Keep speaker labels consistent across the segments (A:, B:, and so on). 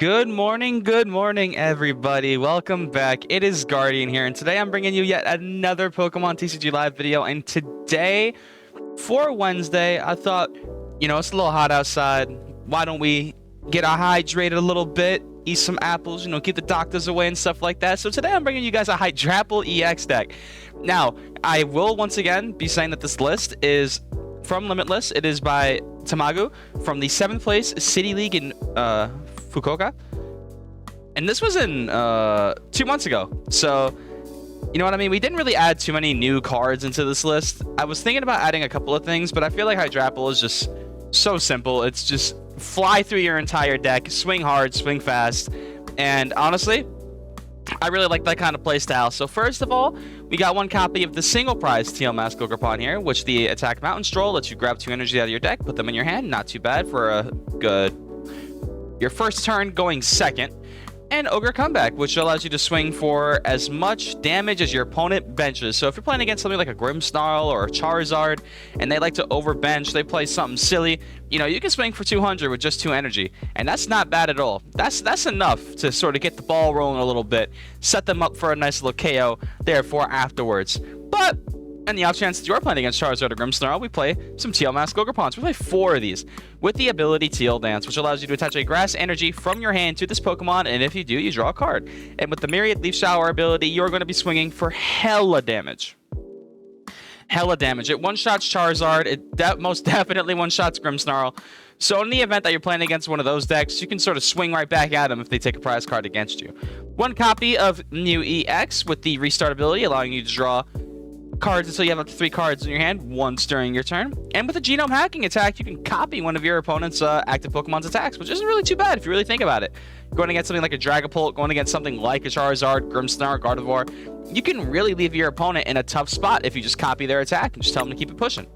A: Good morning, everybody. Welcome back. It is Guardian here, and today I'm bringing you yet another Pokemon TCG Live video. And today, for Wednesday, I thought, it's a little hot outside. Why don't we get hydrated a little bit, eat some apples, keep the doctors away and stuff like that. So today I'm bringing you guys a Hydrapple EX deck. Now, I will once again be saying that this list is from Limitless. It is by Tamagu from the 7th place City League in Fukuoka, and this was in 2 months ago. So you know what I mean, we didn't really add too many new cards into this list. I was thinking about adding a couple of things, but I feel like Hydrapple is just so simple. It's just fly through your entire deck, swing hard, swing fast, and honestly I really like that kind of play style. So first of all, we got one copy of the single prize Teal Mask Ogerpon here, which the attack Mountain Stroll lets you grab 2 energy out of your deck, put them in your hand. Not too bad for a good your first turn going second. And Ogre Comeback, which allows you to swing for as much damage as your opponent benches. So if you're playing against something like a Grimmsnarl or a Charizard, and they like to overbench, they play something silly, you can swing for 200 with just 2 energy. And that's not bad at all. That's enough to sort of get the ball rolling a little bit, set them up for a nice little KO, therefore afterwards. But on the off chance that you're playing against Charizard or Grimmsnarl, we play some Teal Mask Ogerpons. We play 4 of these with the ability Teal Dance, which allows you to attach a grass energy from your hand to this Pokemon, and if you do, you draw a card. And with the Myriad Leaf Shower ability, you're going to be swinging for hella damage. Hella damage. It one-shots Charizard. It most definitely one-shots Grimmsnarl. So in the event that you're playing against one of those decks, you can sort of swing right back at them if they take a prize card against you. One copy of New EX with the Restart ability, allowing you to draw cards until you have up to 3 cards in your hand once during your turn. And with a genome hacking attack, you can copy one of your opponent's active Pokemon's attacks, which isn't really too bad if you really think about it. Going against something like a Dragapult, going against something like a Charizard, Grimmsnarl, Gardevoir, you can really leave your opponent in a tough spot if you just copy their attack and just tell them to keep it pushing.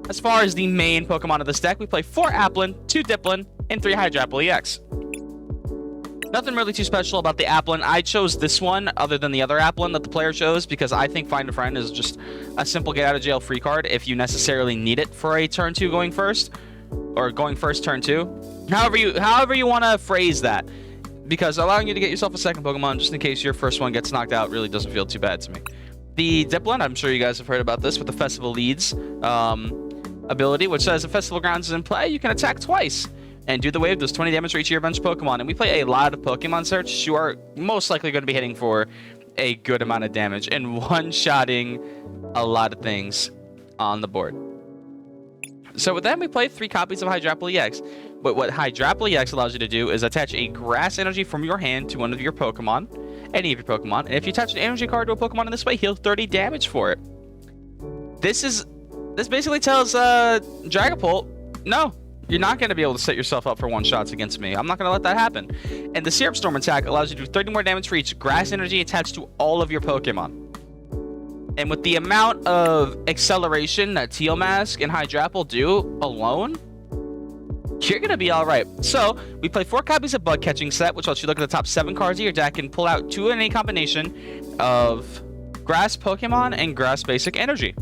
A: As far as the main Pokemon of this deck, we play 4 Applin, 2 Dipplin, and 3 Hydrapple EX. Nothing really too special about the Applin. I chose this one other than the other Applin that the player chose because I think Find a Friend is just a simple get out of jail free card if you necessarily need it for a turn 2 going first, or going first turn 2. However you want to phrase that, because allowing you to get yourself a second Pokemon just in case your first one gets knocked out really doesn't feel too bad to me. The Dipplin, I'm sure you guys have heard about this with the Festival Leads ability, which says if Festival Grounds is in play, you can attack twice and do the wave, does 20 damage for each of your bench Pokemon. And we play a lot of Pokemon Search. You are most likely going to be hitting for a good amount of damage and one-shotting a lot of things on the board. So with that, we play 3 copies of Hydrapple EX. But what Hydrapple EX allows you to do is attach a grass energy from your hand to one of your Pokemon, any of your Pokemon. And if you attach an energy card to a Pokemon in this way, heal 30 damage for it. This basically tells Dragapult, no, you're not going to be able to set yourself up for one-shots against me. I'm not going to let that happen. And the Syrup Storm attack allows you to do 30 more damage for each grass energy attached to all of your Pokemon. And with the amount of acceleration that Teal Mask and Hydrapple do alone, you're going to be all right. So we play 4 copies of Bug Catching Set, which lets you look at the top 7 cards of your deck and pull out 2 in a combination of Grass Pokemon and Grass Basic Energy.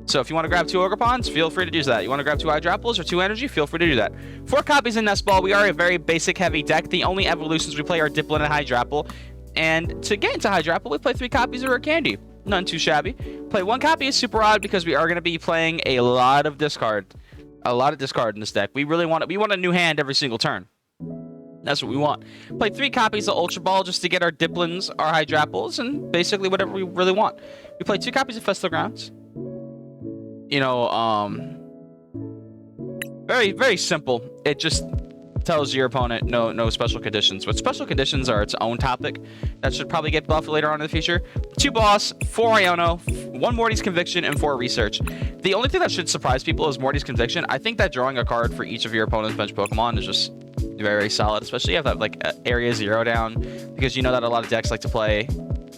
A: So if you want to grab 2 Ogerpons, feel free to do that. You want to grab 2 Hydrapples or 2 Energy, feel free to do that. 4 copies in Nest Ball. We are a very basic heavy deck. The only evolutions we play are Dipplin and Hydrapple. And to get into Hydrapple, we play 3 copies of Rare Candy. None too shabby. Play 1 copy of Super Odd because we are going to be playing a lot of discard. A lot of discard in this deck. We want a new hand every single turn. That's what we want. Play 3 copies of Ultra Ball just to get our Dipplins, our Hydrapples, and basically whatever we really want. We play 2 copies of Festival Grounds. Very, very simple. It just tells your opponent no special conditions. But special conditions are its own topic. That should probably get buffed later on in the future. 2 Boss, 4 Iono, 1 Morty's Conviction, and 4 Research. The only thing that should surprise people is Morty's Conviction. I think that drawing a card for each of your opponent's bench Pokemon is just very, very solid. Especially if you have like Area 0 down, because you know that a lot of decks like to play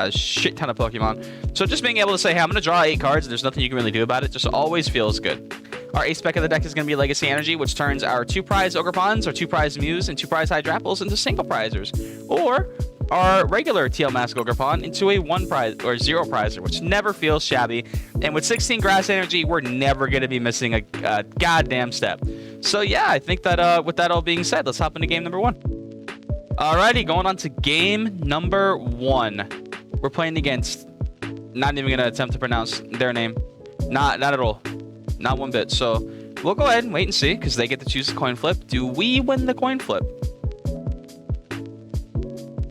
A: a shit ton of Pokemon. So just being able to say, hey, I'm going to draw 8 cards, and there's nothing you can really do about it, just always feels good. Our ace spec of the deck is going to be Legacy Energy, which turns our 2 prize Ogerpons, our 2 prize Mews, and 2 prize Hydrapples into single prizers. Or our regular Teal Mask Ogerpon into a 1 prize or 0 prizer, which never feels shabby. And with 16 grass energy, we're never going to be missing a goddamn step. So yeah, I think that with that all being said, let's hop into game number 1. Alrighty, going on to game number 1. We're playing against, not even gonna attempt to pronounce their name. Not at all. Not one bit. So we'll go ahead and wait and see, because they get to choose the coin flip. Do we win the coin flip?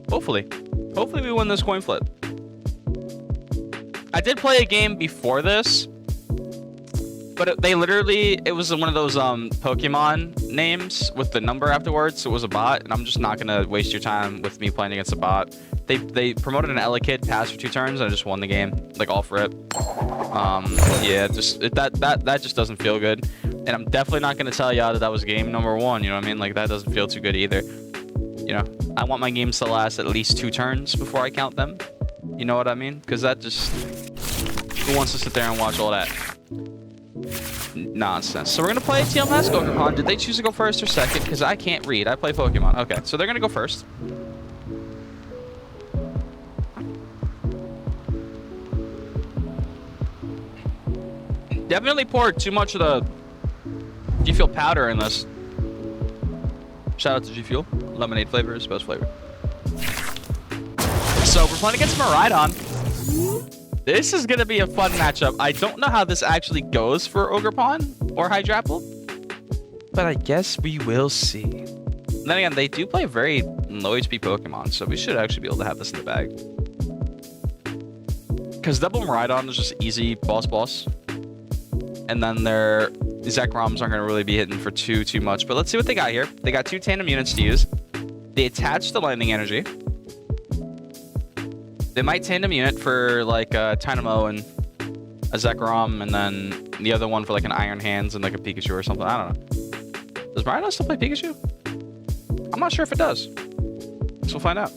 A: Hopefully. Hopefully we win this coin flip. I did play a game before this, but it was one of those Pokemon names with the number afterwards, so it was a bot, and I'm just not gonna waste your time with me playing against a bot. They promoted an Elekid, passed for 2 turns, and I just won the game, like all for it. Yeah, that just doesn't feel good, and I'm definitely not gonna tell y'all that was game number 1. You know what I mean? Like, that doesn't feel too good either. You know, I want my games to last at least 2 turns before I count them. You know what I mean? Because that just, who wants to sit there and watch all that nonsense? So we're gonna play Teal Mask Ogerpon. Did they choose to go first or second? Because I can't read. I play Pokemon. Okay, so they're gonna go first. Definitely poured too much of the G Fuel powder in this. Shout out to G Fuel. Lemonade flavor is best flavor. So we're playing against Miraidon. This is gonna be a fun matchup. I don't know how this actually goes for Ogerpon or Hydrapple, but I guess we will see. And then again, they do play very low HP Pokemon, so we should actually be able to have this in the bag. Because double Miraidon is just easy boss. And then their Zekroms aren't gonna really be hitting for too much. But let's see what they got here. They got 2 tandem units to use. They attach the lightning energy. They might tandem unit for like a Dynamo and a Zekrom, and then the other one for like an Iron Hands and like a Pikachu or something. I don't know. Does Miraidon still play Pikachu? I'm not sure if it does. So we'll find out.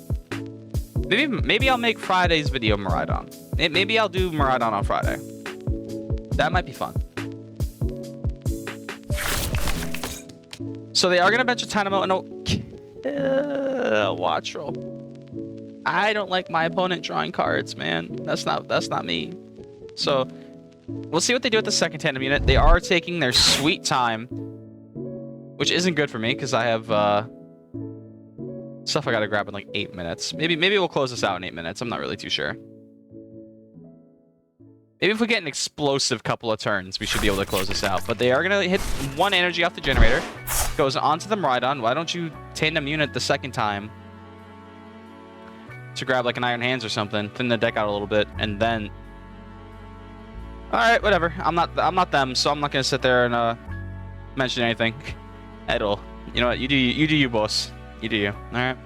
A: Maybe I'll make Friday's video Miraidon. Maybe I'll do Miraidon on Friday. That might be fun. So they are gonna bench a Dynamo and a Wattrel. I don't like my opponent drawing cards, man. That's not me. So we'll see what they do with the second tandem unit. They are taking their sweet time, which isn't good for me because I have stuff I gotta grab in like 8 minutes. Maybe we'll close this out in 8 minutes. I'm not really too sure. Maybe if we get an explosive couple of turns, we should be able to close this out. But they are gonna hit 1 energy off the generator. Goes onto the Miraidon. Why don't you tandem unit the second time to grab like an Iron Hands or something, thin the deck out a little bit, and then, all right, whatever. I'm not them, so I'm not gonna sit there and mention anything at all. You know what? You do you, boss. You do you. All right.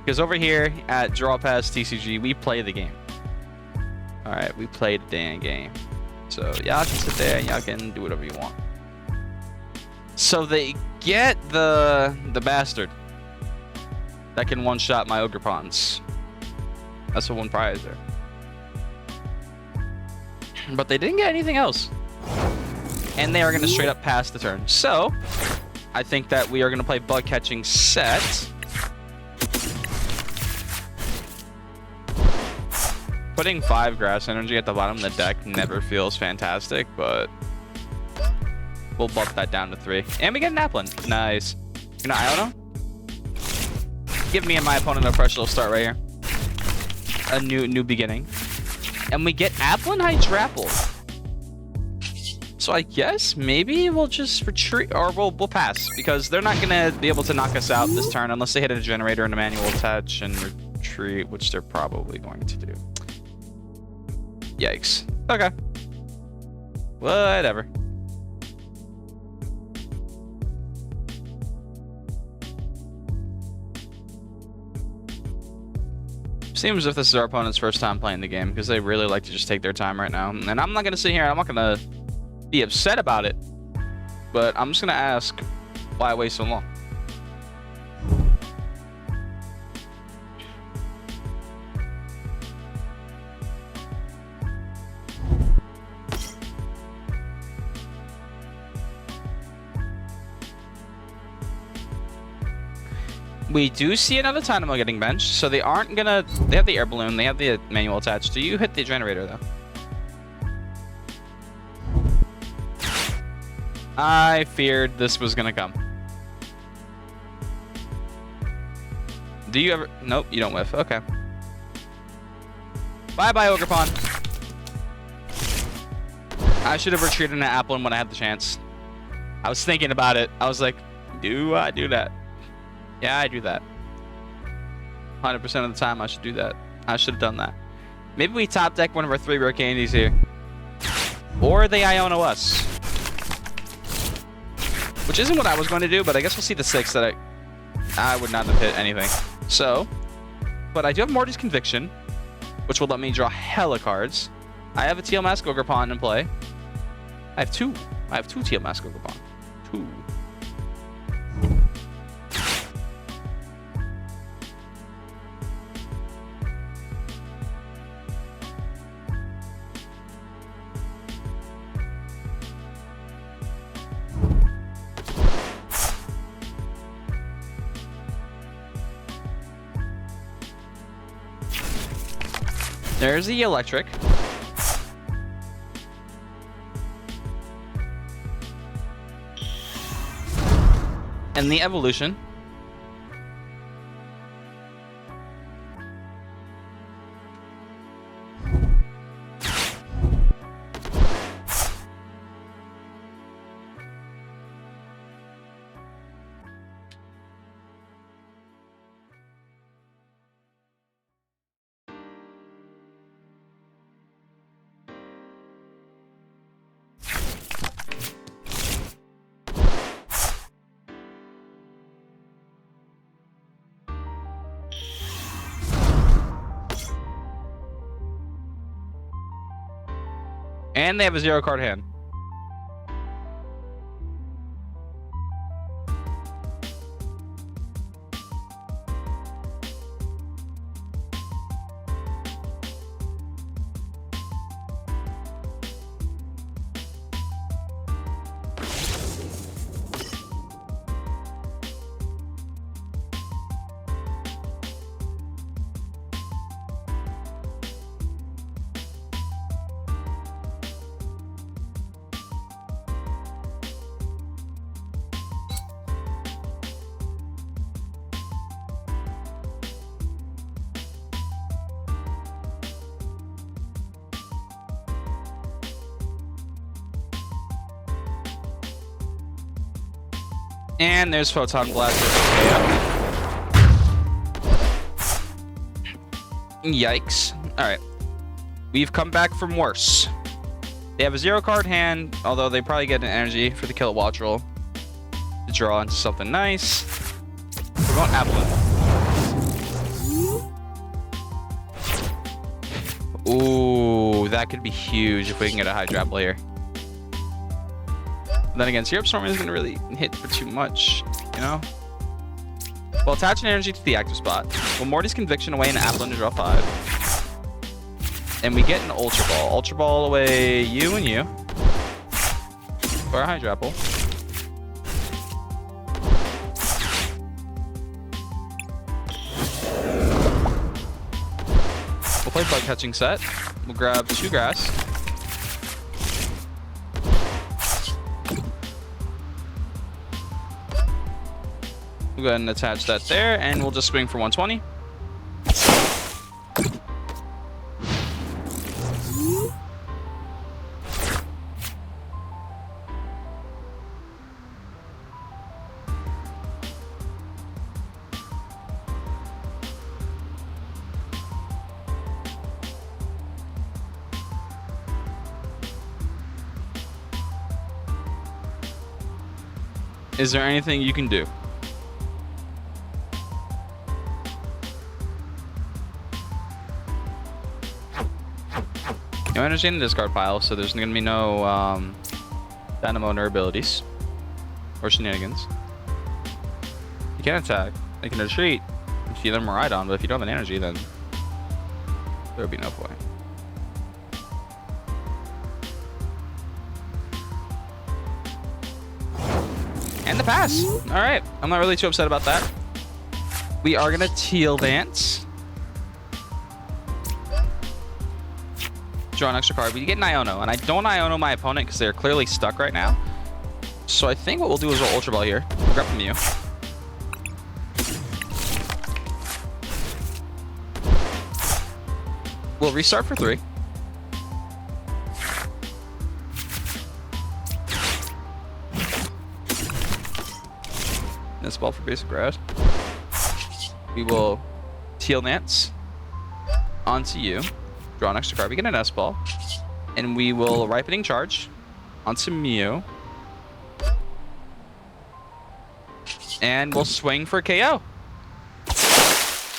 A: Because over here at Draw Pass TCG, we play the game. All right, we play the damn game. So y'all can sit there and y'all can do whatever you want. So they get the bastard that can one-shot my Ogerpons. That's the one prize there. But they didn't get anything else. And they are going to straight up pass the turn. So, I think that we are going to play Bug Catching Set. Putting 5 Grass Energy at the bottom of the deck never feels fantastic, but we'll bump that down to 3. And we get an Applin. Nice. You know, Iono? Give me and my opponent a fresh little start right here. A new beginning. And we get Applin Hydrapple. So I guess maybe we'll just retreat, or we'll pass, because they're not gonna be able to knock us out this turn unless they hit a generator and a manual attach and retreat, which they're probably going to do. Yikes. Okay. Whatever. Seems as if this is our opponent's first time playing the game, because they really like to just take their time right now. And I'm not going to sit here, I'm not going to be upset about it, but I'm just going to ask why wait so long. We do see another Dynamo getting benched, so they aren't gonna... They have the air balloon, they have the manual attached. Do you hit the generator, though? I feared this was gonna come. Do you ever? Nope, you don't whiff. Okay. Bye-bye, Ogerpon. I should have retreated into Applin when I had the chance. I was thinking about it. I was like, do I do that? Yeah, I do that. 100% of the time, I should do that. I should have done that. Maybe we top deck one of our 3 rare candies here. Or they Iono us. Which isn't what I was going to do, but I guess we'll see the 6 that I would not have hit anything. So, but I do have Morty's Conviction, which will let me draw hella cards. I have a Teal Mask Ogerpon in play. I have 2. I have 2 Teal Mask Ogerpon. 2. There's the electric. And the evolution. And they have a 0 card hand. And there's Photon Blaster. Yikes. Alright. We've come back from worse. They have a 0 card hand, although they probably get an energy for the kilowatt roll to draw into something nice. We're going Applin. Ooh, that could be huge if we can get a Hydrapple here. Then again, Syrup Storm isn't going to really hit for too much, you know? Well, attach an energy to the active spot. Well, Morty's Conviction away and Applin to draw 5. And we get an Ultra Ball. Ultra Ball away you and you. For a Hydrapple. We'll play Bug Catching Set. We'll grab 2 grass. We'll go ahead and attach that there, and we'll just swing for 120. Is there anything you can do? No energy in the discard pile, so there's going to be no Dynamo Nerd abilities or shenanigans. You can attack. They can retreat if you let them ride on, but if you don't have an energy, then there would be no point. And the pass. All right. I'm not really too upset about that. We are going to Teal Dance. Draw an extra card. We get an Iono, and I don't Iono my opponent because they're clearly stuck right now. So I think what we'll do is we'll Ultra Ball here. We'll grab from you. We'll restart for 3. Nest Ball for basic grass. We will Teal Nance onto you. Draw an extra card. We get a Nest Ball. And we will Ripening Charge onto Mew. And we'll swing for KO.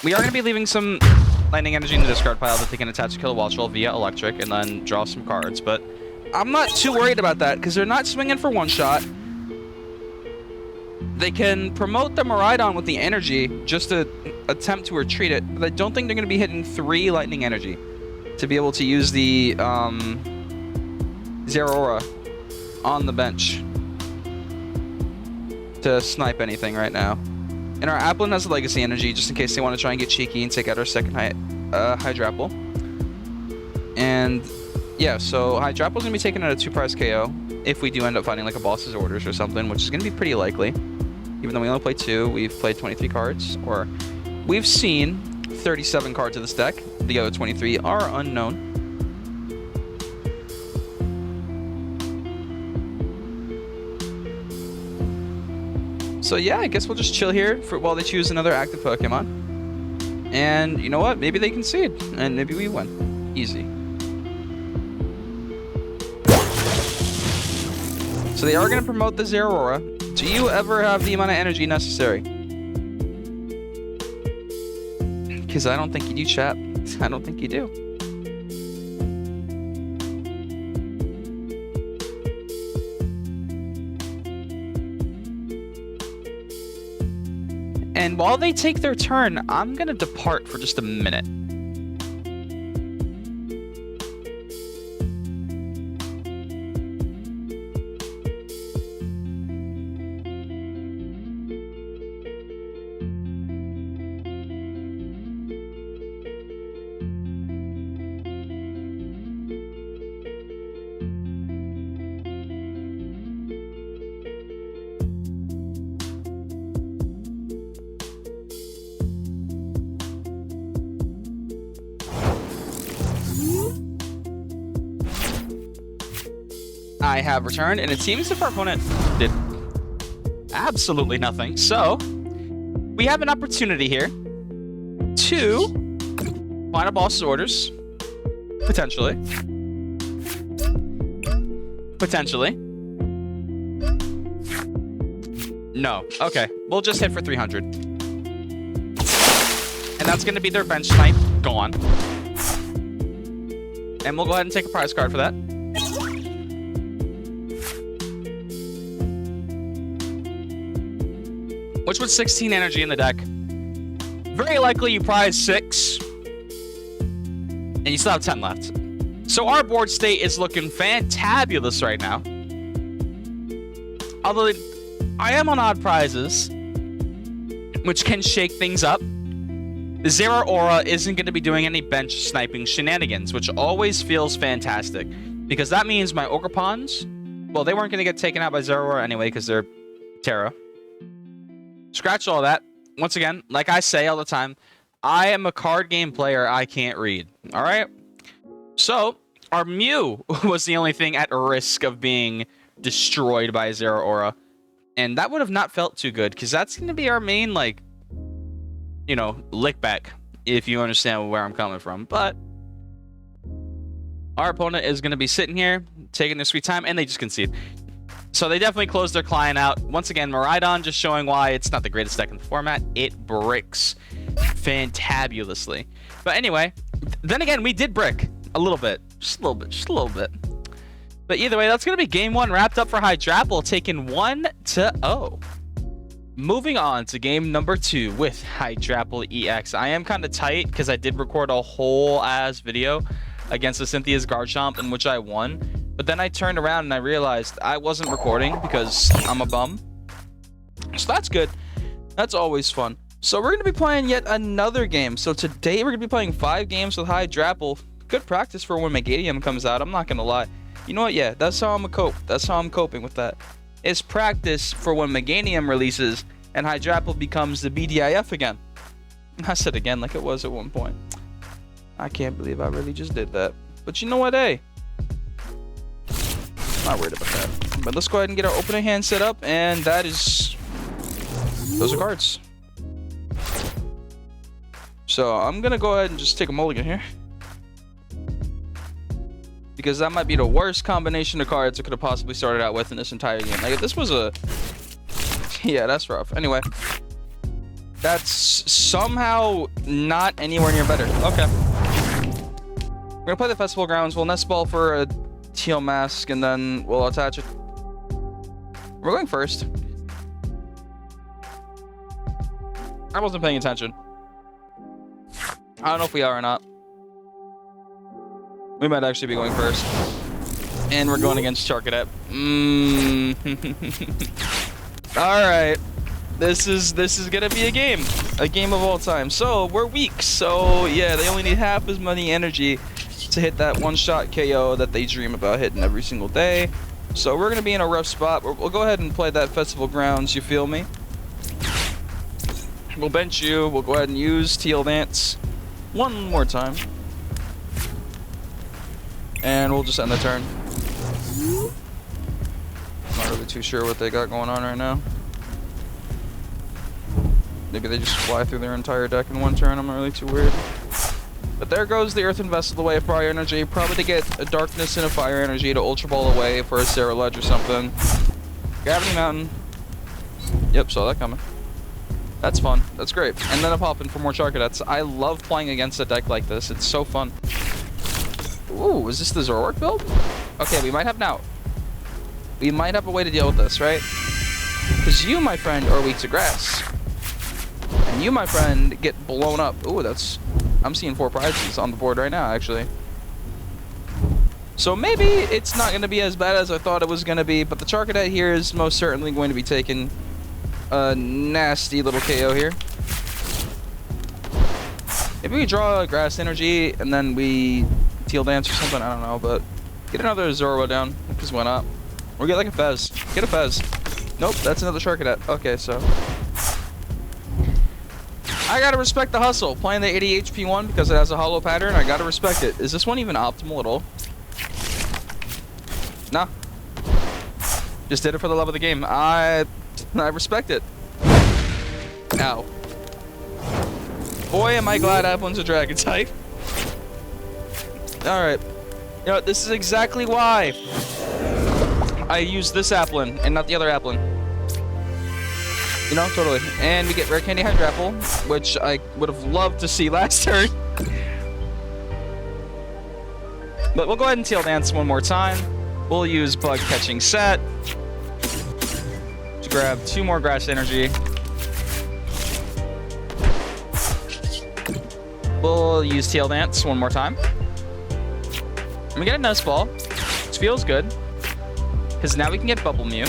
A: We are going to be leaving some Lightning Energy in the discard pile that they can attach to Kill Watch Roll via Electric and then draw some cards. But I'm not too worried about that because they're not swinging for one shot. They can promote the Miraidon with the energy just to attempt to retreat it, but I don't think they're going to be hitting 3 Lightning Energy to be able to use the Zeraora on the bench to snipe anything right now. And our Applin has a Legacy Energy just in case they want to try and get cheeky and take out our second Hydrapple. And yeah, so Hydrapple's going to be taking out a 2-prize KO if we do end up finding like a boss's orders or something, which is going to be pretty likely. Even though we only played 2, we've played 23 cards, or we've seen 37 cards of this deck. The other 23 are unknown. So yeah, I guess we'll just chill here while they choose another active Pokemon. And you know what? Maybe they concede, and maybe we win. Easy. So they are going to promote the Zeraora. Do you ever have the amount of energy necessary? Because I don't think you do, chap. I don't think you do. And while they take their turn, I'm going to depart for just a minute. I have returned, and it seems if our opponent did absolutely nothing. So, we have an opportunity here to find a boss's orders. Potentially. Potentially. No. Okay. We'll just hit for 300. And that's going to be their bench snipe. Gone. And we'll go ahead and take a prize card for that. Which was 16 energy in the deck. Very likely you prize 6. And you still have 10 left. So our board state is looking fantabulous right now. Although I am on odd prizes, which can shake things up. The Zeraora isn't going to be doing any bench sniping shenanigans, which always feels fantastic. Because that means my Ogerpons, well, they weren't going to get taken out by Zeraora anyway because they're Terra. Scratch all that. Once again, like I say all the time, I am a card game player. I can't read. All right? So, our Mew was the only thing at risk of being destroyed by Zeraora. And that would have not felt too good, because that's going to be our main, like, you know, lick back, if you understand where I'm coming from. But our opponent is going to be sitting here, taking their sweet time, and they just concede. So they definitely closed their client out. Once again, Miraidon just showing why it's not the greatest deck in the format. It bricks fantabulously. But anyway, then again, we did brick a little bit. Just a little bit. Just a little bit. But either way, that's going to be game 1 wrapped up for Hydrapple, taking 1-0. Moving on to game number 2 with Hydrapple EX. I am kind of tight because I did record a whole ass video against the Cynthia's Garchomp in which I won. But then I turned around and I realized I wasn't recording because I'm a bum. So that's good. That's always fun. So we're going to be playing yet another game. So today we're going to be playing 5 games with Hydrapple. Good practice for when Meganium comes out. I'm not going to lie. You know what? Yeah, that's how I'm going to cope. That's how I'm coping with that. It's practice for when Meganium releases and Hydrapple becomes the BDIF again. I said again like it was at one point.
B: I can't believe I really just did that. But you know what, hey? Not worried about that. But let's go ahead and get our opening hand set up, and that is... those are cards. So I'm gonna go ahead and just take a mulligan here. Because that might be the worst combination of cards I could have possibly started out with in this entire game. Like, if this was a... yeah, that's rough. Anyway. That's somehow not anywhere near better. Okay. We're gonna play the festival grounds. We'll nest ball for a teal mask, and then we'll attach it. We're going first. I wasn't paying attention. I don't know if we are or not. We might actually be going first. And we're going against Charcadet. Alright. This is gonna be a game. A game of all time. So, we're weak. So, yeah, they only need half as many energy to hit that one-shot KO that they dream about hitting every single day. So, we're gonna be in a rough spot. We'll go ahead and play that festival grounds, you feel me? We'll bench you. We'll go ahead and use Teal Dance one more time. And we'll just end the turn. Not really too sure what they got going on right now. Maybe they just fly through their entire deck in one turn. I'm not really too worried. But there goes the Earthen Vessel away, Fire Energy. Probably to get a Darkness and a Fire Energy to Ultra Ball away for a Sarah Ledge or something. Gravity Mountain. Yep, saw that coming. That's fun. That's great. And then a pop in for more Charcadets. I love playing against a deck like this. It's so fun. Ooh, is this the Zoroark build? Okay, we might have now. We might have a way to deal with this, right? Because you, my friend, are weak to grass. And you, my friend, get blown up. Ooh, that's... I'm seeing 4 prizes on the board right now, actually. So maybe it's not going to be as bad as I thought it was going to be, but the Charcadet here is most certainly going to be taking a nasty little KO here. Maybe we draw a Grass Energy, and then we Teal Dance or something, I don't know, but get another Zoroark down, because why not? Or get like a Fez. Get a Fez. Nope, that's another Charcadet. Okay, so... I gotta respect the hustle. Playing the 80 HP one because it has a hollow pattern, I gotta respect it. Is this one even optimal at all? Nah. Just did it for the love of the game. I respect it. Ow. Boy, am I glad Applin's a dragon type. Alright. You know what, this is exactly why I use this Applin and not the other Applin. You know, totally. And we get Rare Candy Hydrapple, which I would have loved to see last turn. But we'll go ahead and Teal Dance one more time. We'll use Bug Catching Set to grab 2 more Grass Energy. We'll use Teal Dance one more time. And we get a Nest Ball, which feels good. Because now we can get Bubble Mew.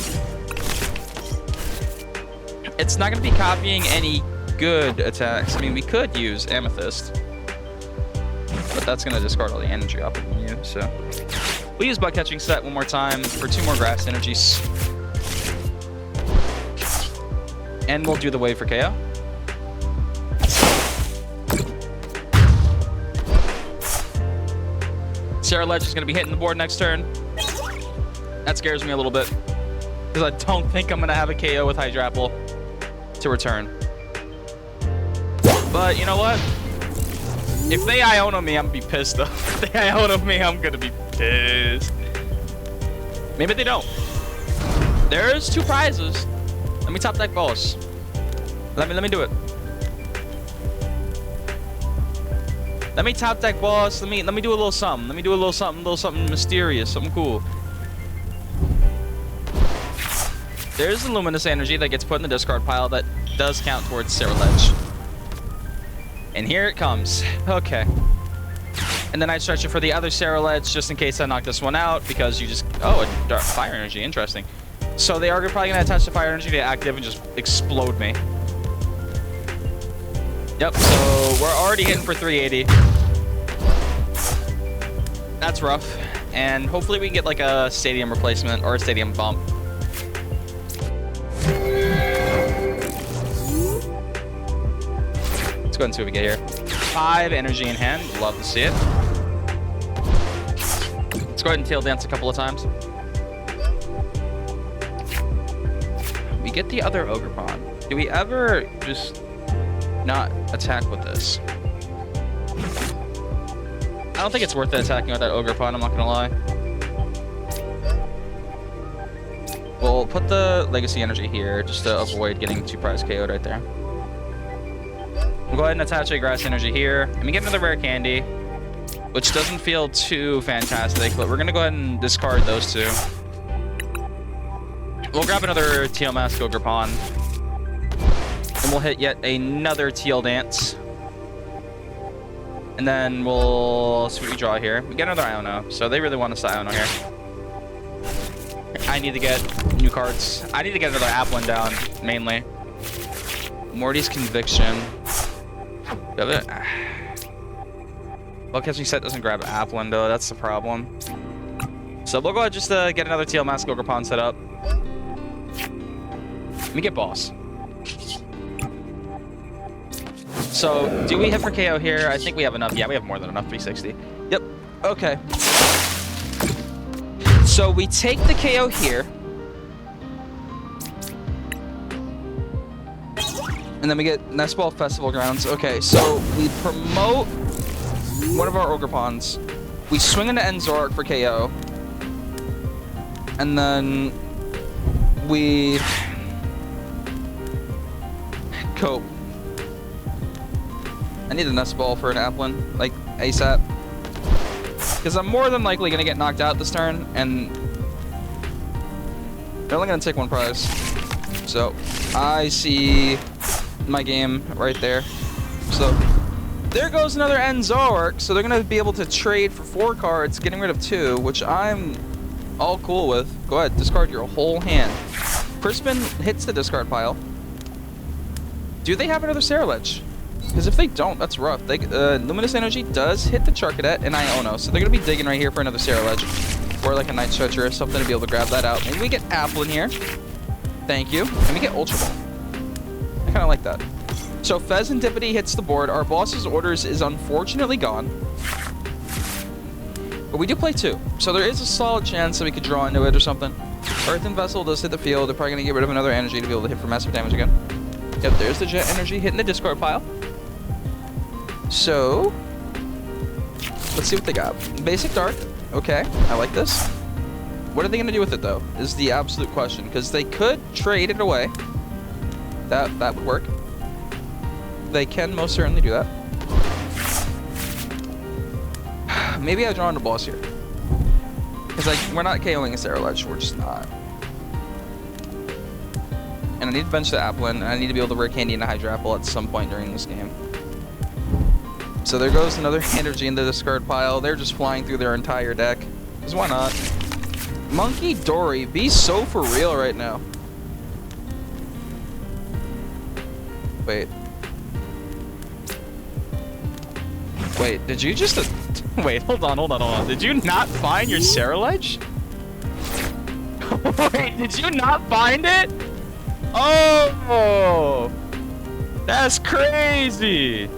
B: It's not going to be copying any good attacks. I mean, we could use Amethyst. But that's going to discard all the energy off of Mew, so... We'll use Bug Catching Set one more time for 2 more Grass Energies. And we'll do the wave for KO. Sarah Ledge is going to be hitting the board next turn. That scares me a little bit. Because I don't think I'm going to have a KO with Hydrapple to return. But you know what? If they Iono me, I'm going to be pissed though. If they Iono me, I'm going to be pissed. Maybe they don't. There's 2 prizes. Let me top deck boss. Let me do it. Let me top deck boss. Let me do a little something. Let me do a little something mysterious, something cool. There's the Luminous Energy that gets put in the discard pile that does count towards Sarah Ledge. And here it comes. Okay. And then I stretch it for the other Sarah Ledge just in case I knock this one out because you just... Oh, a dark Fire Energy. Interesting. So they are probably going to attach the Fire Energy to active and just explode me. Yep, so we're already hitting for 380. That's rough. And hopefully we can get like a stadium replacement or a stadium bump. go and see what we get here. 5 energy in hand. Love to see it. Let's go ahead and tail dance a couple of times. We get the other Ogerpon. Do we ever just not attack with this? I don't think it's worth it attacking with that Ogerpon, I'm not gonna lie. We'll put the Legacy Energy here just to avoid getting 2 prize KO'd right there. We'll go ahead and attach a Grass Energy here. And we get another Rare Candy, which doesn't feel too fantastic, but we're gonna go ahead and discard those 2. We'll grab another Teal Mask Ogerpon. And we'll hit yet another Teal Dance. And then we'll see what we draw here. We get another Iono, so they really want us to Iono here. I need to get new cards. I need to get another Applin down, mainly. Morty's Conviction. Well, catching set doesn't grab Applin, though. That's the problem. So we'll go ahead just to get another Teal Mask Ogerpon set up. Let me get Boss. So, do we hit for KO here? I think we have enough. Yeah, we have more than enough. 360. Yep. Okay. So, we take the KO here. And then we get Nest Ball Festival Grounds. Okay, so we promote one of our Ogerpons. We swing into Enzoric for KO. And then we cope. I need a Nest Ball for an Applin, like ASAP. Because I'm more than likely going to get knocked out this turn, and they're only going to take 1 prize. So, I see my game right there. So, there goes another Enzoric. So, they're going to be able to trade for 4 cards, getting rid of 2, which I'm all cool with. Go ahead, discard your whole hand. Crispin hits the discard pile. Do they have another Ceruledge? Because if they don't, that's rough. They, Luminous Energy does hit the Charcadet and Iono, so they're going to be digging right here for another Ceruledge. Or like a Night Stretcher or something to be able to grab that out. Maybe we get Applin here. Thank you. And we get Ultra Ball. I kind of like that. So Fez and Dippity hits the board. Our boss's orders is unfortunately gone. But we do play 2. So there is a solid chance that we could draw into it or something. Earthen Vessel does hit the field. They're probably going to get rid of another energy to be able to hit for massive damage again. Yep, there's the Jet Energy hitting the discard pile. So, let's see what they got. Basic Dark. Okay, I like this. What are they going to do with it, though, is the absolute question. Because they could trade it away. That would work. They can most certainly do that. Maybe I draw into boss here. Because we're not KOing a Ceruledge. We're just not. And I need to bench the Applin, and I need to be able to Rare Candy and a Hydrapple at some point during this game. So there goes another energy in the discard pile. They're just flying through their entire deck. Because why not? Monkey Dory, be so for real right now. Wait. Wait, did you just... Wait, hold on. Did you not find your Ceruledge? Wait, did you not find it? Oh! That's crazy!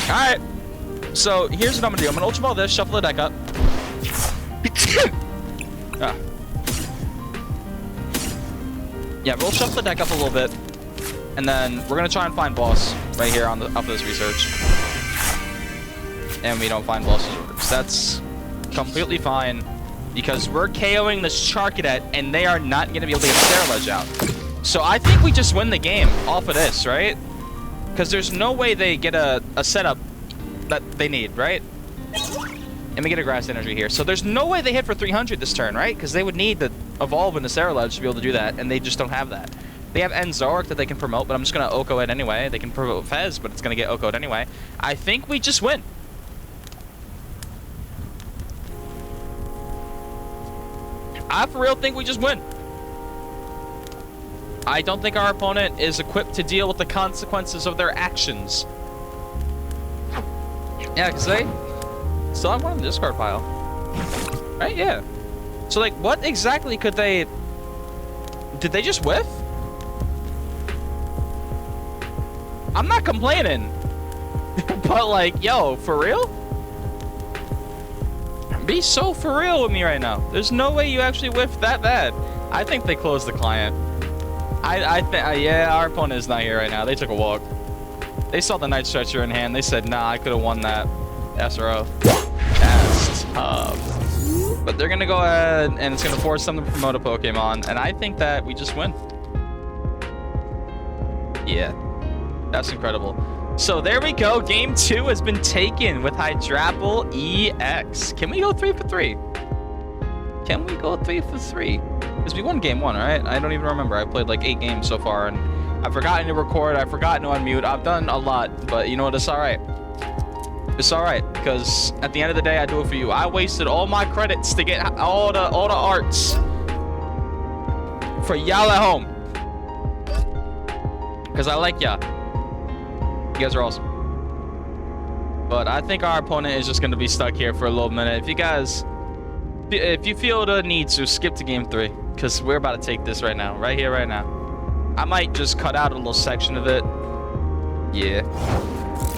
B: Alright. So, here's what I'm gonna do. I'm gonna Ultra Ball this, shuffle the deck up. Ah. Yeah, we'll shuffle the deck up a little bit. And then we're gonna try and find boss right here on the off this research. And we don't find boss's orders. That's completely fine. Because we're KOing this Charcadet and they are not gonna be able to get Ceruledge out. So I think we just win the game off of this, right? Because there's no way they get a setup that they need, right? And we get a Grass Energy here. So there's no way they hit for 300 this turn, right? Because they would need to evolve into Ceruledge to be able to do that, and they just don't have that. They have Enzoric that they can promote, but I'm just going to Oko it anyway. They can promote Fez, but it's going to get Oko'd anyway. I think we just win. I for real think we just win. I don't think our opponent is equipped to deal with the consequences of their actions. Yeah, because they still have one in the discard pile. Right, yeah. So, like, what exactly could they... Did they just whiff? I'm not complaining. But like, yo, for real? Be so for real with me right now. There's no way you actually whiffed that bad. I think they closed the client. I think, yeah, our opponent is not here right now. They took a walk. They saw the Night Stretcher in hand. They said, nah, I could have won that SRO. That's tough. But they're going to go ahead, and it's going to force them to promote a Pokemon. And I think that we just win. Yeah. That's incredible. So there we go. Game 2 has been taken with Hydrapple EX. Can we go 3 for 3? Can we go 3 for 3? Because we won game 1, right? I don't even remember. I played like 8 games so far, and I've forgotten to record. I've forgotten to unmute. I've done a lot, but you know what? It's all right. It's all right, because at the end of the day, I do it for you. I wasted all my credits to get all the arts for y'all at home. Because I like y'all. You guys are awesome. But I think our opponent is just going to be stuck here for a little minute. If you feel the need to, skip to game 3. Because we're about to take this right now. Right here, right now. I might just cut out a little section of it. Yeah.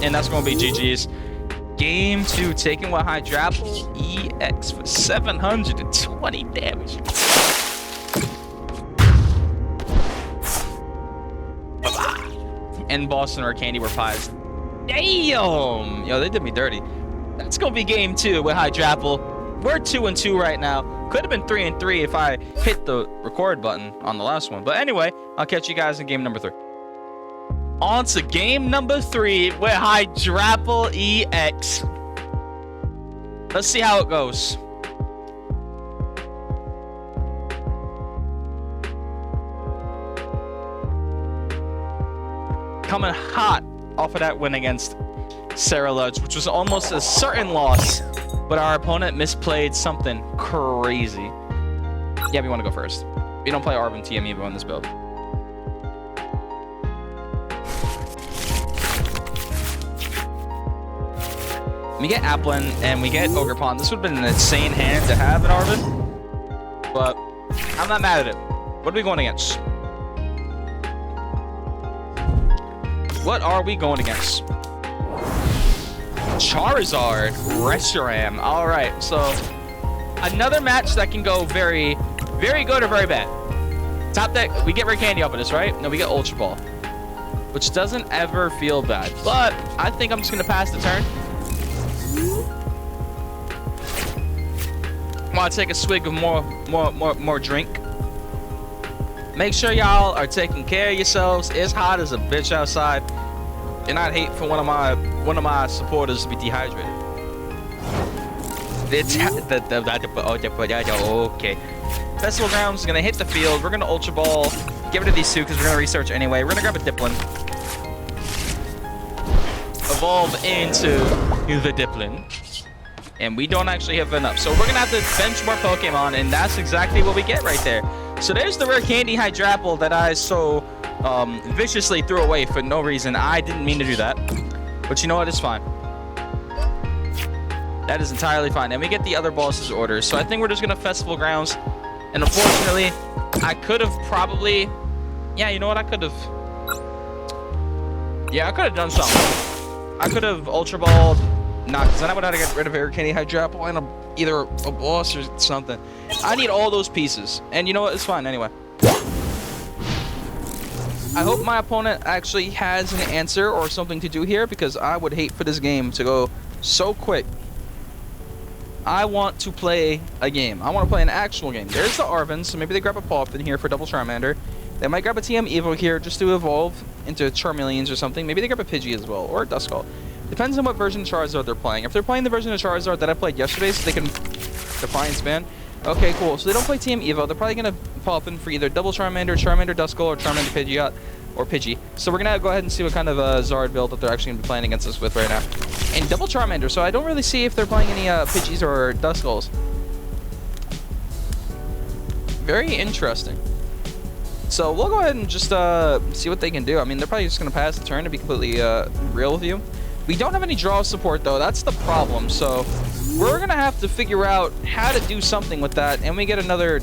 B: And that's going to be GG's. Game 2, taken with Hydrapple EX for 720 damage. And Boston Rare Candy were pies. Damn! Yo, they did me dirty. That's gonna be game 2 with Hydrapple. We're 2-2 right now. Could have been 3-3 if I hit the record button on the last one. But anyway, I'll catch you guys in game number 3. On to game number 3 with Hydrapple EX. Let's see how it goes. Coming hot off of that win against Sarah Ludge, which was almost a certain loss, but our opponent misplayed something crazy. Yeah, we want to go first. We don't play Applin TWM Evo in this build. We get Applin and we get Ogerpon. This would have been an insane hand to have in Arvin, but I'm not mad at it. What are we going against? What are we going against? Charizard, Reshiram. All right, so another match that can go very, very good or very bad. Top deck, we get Rare Candy off of this, right? No, we get Ultra Ball, which doesn't ever feel bad. But I think I'm just gonna pass the turn. I want to take a swig of more drink. Make sure y'all are taking care of yourselves. It's hot as a bitch outside, and I'd hate for one of my supporters to be dehydrated. It's okay. Festival Grounds is gonna hit the field. We're gonna Ultra Ball. Get rid of these two because we're gonna research anyway. We're gonna grab a Dipplin. Evolve into the Dipplin. And we don't actually have enough. So we're gonna have to bench more Pokemon, and that's exactly what we get right there. So there's the Rare Candy Hydrapple that I so viciously threw away for no reason. I didn't mean to do that. But you know what? It's fine. That is entirely fine. And we get the other boss's orders. So I think we're just gonna Festival Grounds. And unfortunately, I could have probably... Yeah, you know what? I could have... Yeah, I could have done something. I could have Ultra Balled. Nah, because then I would have to get rid of Rare Candy Hydrapple and either a boss or something. I need all those pieces. And you know what? It's fine anyway. I hope my opponent actually has an answer or something to do here, because I would hate for this game to go so quick. I want to play a game. I want to play an actual game. There's the Arvin, so maybe they grab a Pop in here for double Charmander. They might grab a TM Evo here just to evolve into Charmeleons or something. Maybe they grab a Pidgey as well, or a Duskull. Depends on what version of Charizard they're playing. If they're playing the version of Charizard that I played yesterday, so they can Defiance Band. Okay, cool. So they don't play TM Evo. They're probably going to pop in for either double Charmander, Charmander Duskull, or Charmander Pidgeot, or Pidgey. So we're going to go ahead and see what kind of Zard build that they're actually going to be playing against us with right now. And double Charmander, so I don't really see if they're playing any Pidgeys or Duskulls. Very interesting. So we'll go ahead and just see what they can do. I mean, they're probably just going to pass the turn, to be completely real with you. We don't have any draw support, though. That's the problem. So we're going to have to figure out how to do something with that. And we get another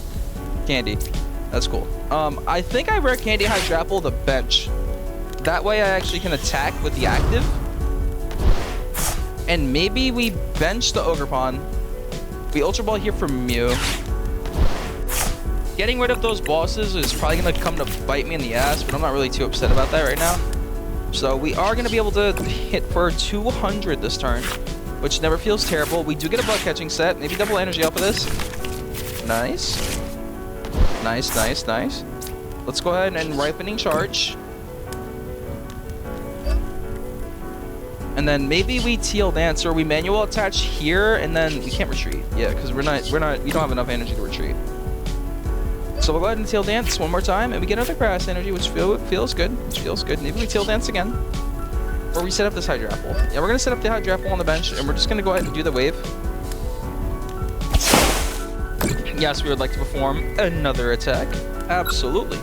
B: candy. That's cool. I think I Rare Candy Hydrapple the bench. That way I actually can attack with the active. And maybe we bench the Ogerpon. We Ultra Ball here for Mew. Getting rid of those bosses is probably going to come to bite me in the ass, but I'm not really too upset about that right now. So we are going to be able to hit for 200 this turn, which never feels terrible. We do get a bug catching set. Maybe double energy up of this. Nice. Nice, nice, nice. Let's go ahead and ripening charge. And then maybe we Teal dance or we manual attach here and then we can't retreat. Yeah, because we don't have enough energy to retreat. So we'll go ahead and Teal dance one more time and we get another grass energy, which feels good. Maybe we Teal dance again. Or we set up this Hydrapple. Yeah, we're gonna set up the Hydrapple on the bench and we're just gonna go ahead and do the wave. Yes, we would like to perform another attack. Absolutely.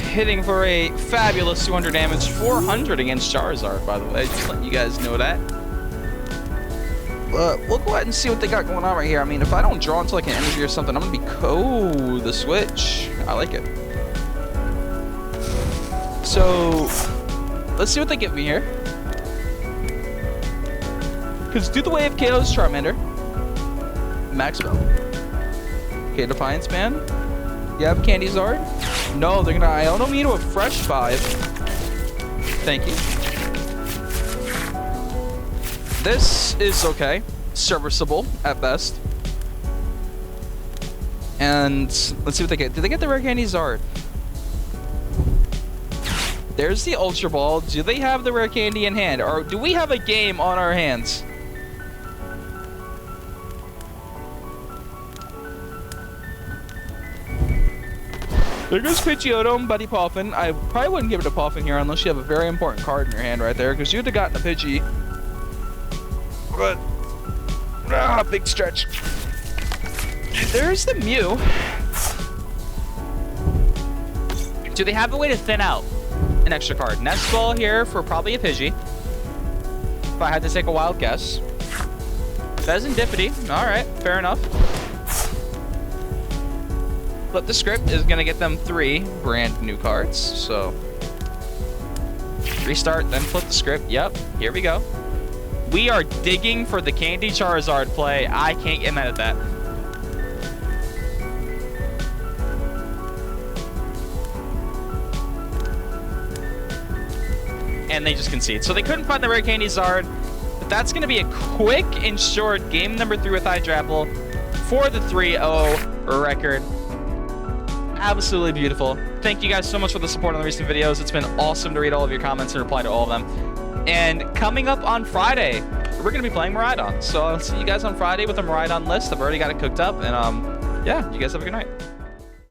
B: Hitting for a fabulous 200 damage, 400 against Charizard, by the way. Just letting you guys know that. We'll go ahead and see what they got going on right here. I mean, if I don't draw until like an energy or something, I'm going to be the switch. I like it. So, let's see what they give me here. Because do the wave KO's Charmander. Maxwell. Okay, Defiance Band. You have Candy Zard. No, they're gonna Iono me to a fresh 5. Thank you. This is okay. Serviceable at best. And let's see what they get. Did they get the Rare Candy Zard? There's the Ultra Ball. Do they have the Rare Candy in hand? Or do we have a game on our hands? There goes Pidgeotto, Buddy Poffin. I probably wouldn't give it a Poffin here unless you have a very important card in your hand right there, because you'd have gotten a Pidgey. But, big stretch. There's the Mew. Do they have a way to thin out an extra card? Nest Ball here for probably a Pidgey. If I had to take a wild guess. Pheasantipity. Alright, fair enough. Flip the script is going to get them 3 brand new cards. So, restart, then flip the script. Yep, here we go. We are digging for the Candy Charizard play. I can't get mad at that. And they just concede. So they couldn't find the Rare Candy Zard. But that's going to be a quick and short game number 3 with Hydrapple for the 3-0 record. Absolutely beautiful. Thank you guys so much for the support on the recent videos. It's been awesome to read all of your comments and reply to all of them. And coming up on Friday, we're going to be playing Miraidon. So I'll see you guys on Friday with a Miraidon list. I've already got it cooked up. And yeah, you guys have a good night.